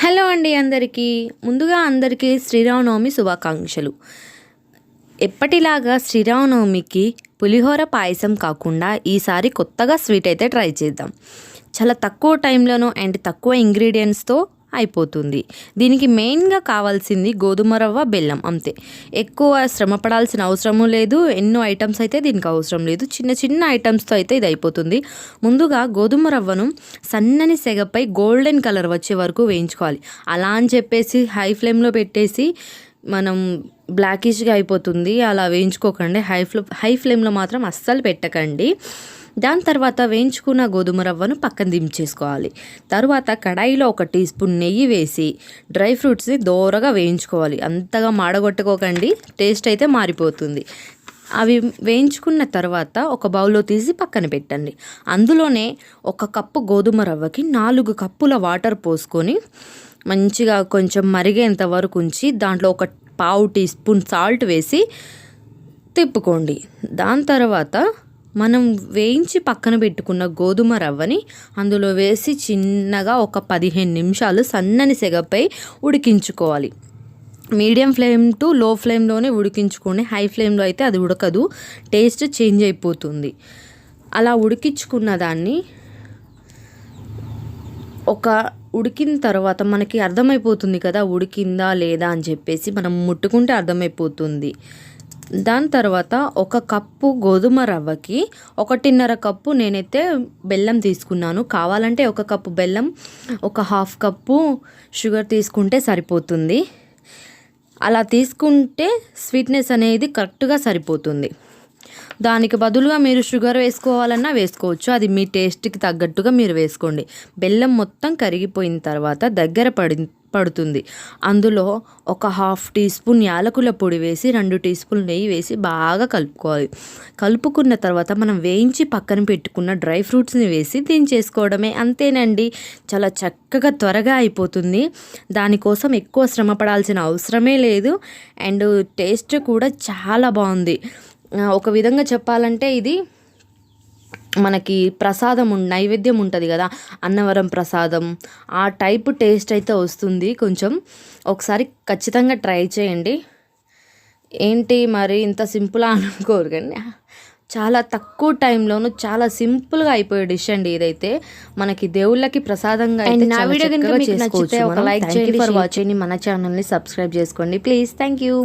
Hello అండి అందరికీ. ముందుగా అందరికీ శ్రీరామనవమి శుభాకాంక్షలు. ఎప్పటిలాగా శ్రీరామనవమికి పులిహోర పాయసం కాకుండా ఈసారి కొత్తగా స్వీట్ అయితే ట్రై చేద్దాం. చాలా తక్కువ టైంలోనూ అండ్ తక్కువ ఇంగ్రీడియంట్స్తో అయిపోతుంది. దీనికి మెయిన్గా కావాల్సింది గోధుమ రవ్వ, బెల్లం, అంతే. ఎక్కువ శ్రమ పడాల్సిన అవసరము లేదు, ఎన్నో ఐటమ్స్ అయితే దీనికి అవసరం లేదు. చిన్న చిన్న ఐటమ్స్తో అయితే ఇది అయిపోతుంది. ముందుగా గోధుమ రవ్వను సన్నని సెగపై గోల్డెన్ కలర్ వచ్చే వరకు వేయించుకోవాలి. అలా అని చెప్పేసి హై ఫ్లేమ్లో పెట్టేసి మనం బ్లాకిష్గా అయిపోతుంది. అలా వేయించుకోకండి. హై ఫ్లేమ్లో మాత్రం అస్సలు పెట్టకండి. దాని తర్వాత వేయించుకున్న గోధుమ రవ్వను పక్కన దించేసుకోవాలి. తర్వాత కడాయిలో 1 టీ స్పూన్ నెయ్యి వేసి డ్రై ఫ్రూట్స్ని దోరగా వేయించుకోవాలి. అంతగా మాడగొట్టుకోకండి, టేస్ట్ అయితే మారిపోతుంది. అవి వేయించుకున్న తర్వాత ఒక బౌల్లో తీసి పక్కన పెట్టండి. అందులోనే 1 కప్పు గోధుమ రవ్వకి 4 కప్పుల వాటర్ పోసుకొని మంచిగా కొంచెం మరిగేంత వరకు ఉంచి దాంట్లో 1/2 టీ స్పూన్ సాల్ట్ వేసి తిప్పుకోండి. దాని తర్వాత మనం వేయించి పక్కన పెట్టుకున్న గోధుమ రవ్వని అందులో వేసి చిన్నగా ఒక 15 నిమిషాలు సన్నని సెగపై ఉడికించుకోవాలి. మీడియం ఫ్లేమ్ టు లో ఫ్లేమ్లోనే ఉడికించుకోండి. హై ఫ్లేమ్లో అయితే అది ఉడకదు, టేస్ట్ చేంజ్ అయిపోతుంది. అలా ఉడికించుకున్న దాన్ని ఉడికిన తర్వాత మనకి అర్థమైపోతుంది కదా ఉడికిందా లేదా అని చెప్పేసి, మనం ముట్టుకుంటే అర్థమైపోతుంది. దాని తర్వాత 1 కప్పు గోధుమ రవ్వకి 1.5 కప్పు నేనైతే బెల్లం తీసుకున్నాను. కావాలంటే 1 కప్పు బెల్లం, 1/2 కప్పు షుగర్ తీసుకుంటే సరిపోతుంది. అలా తీసుకుంటే స్వీట్నెస్ అనేది కరెక్ట్గా సరిపోతుంది. దానికి బదులుగా మీరు షుగర్ వేసుకోవాలన్నా వేసుకోవచ్చు, అది మీ టేస్ట్కి తగ్గట్టుగా మీరు వేసుకోండి. బెల్లం మొత్తం కరిగిపోయిన తర్వాత దగ్గర పడుతుంది. అందులో 1/2 టీ స్పూన్ యాలకుల పొడి వేసి 2 టీ స్పూన్ నెయ్యి వేసి బాగా కలుపుకోవాలి. కలుపుకున్న తర్వాత మనం వేయించి పక్కన పెట్టుకున్న డ్రై ఫ్రూట్స్ని వేసి దించేసుకోవడమే. అంతేనండి, చాలా చక్కగా త్వరగా అయిపోతుంది. దానికోసం ఎక్కువ శ్రమ పడాల్సిన అవసరమే లేదు. అండ్ టేస్ట్ కూడా చాలా బాగుంది. ఒక విధంగా చెప్పాలంటే ఇది మనకి ప్రసాదం నైవేద్యం ఉంటుంది కదా, అన్నవరం ప్రసాదం, ఆ టైపు టేస్ట్ అయితే వస్తుంది. కొంచెం ఒకసారి ఖచ్చితంగా ట్రై చేయండి. ఏంటి మరి ఇంత సింపుల్ అనుకోరు కానీ చాలా తక్కువ టైంలోనూ చాలా సింపుల్గా అయిపోయే డిష్ అండి ఇదైతే. మనకి దేవుళ్ళకి ప్రసాదంగా అయితే నా వీడియో కనుక మీకు నచ్చితే ఒక లైక్ చేయండి, ఫర్ వాచింగ్. మన ఛానల్ని సబ్స్క్రైబ్ చేసుకోండి ప్లీజ్. Thank you.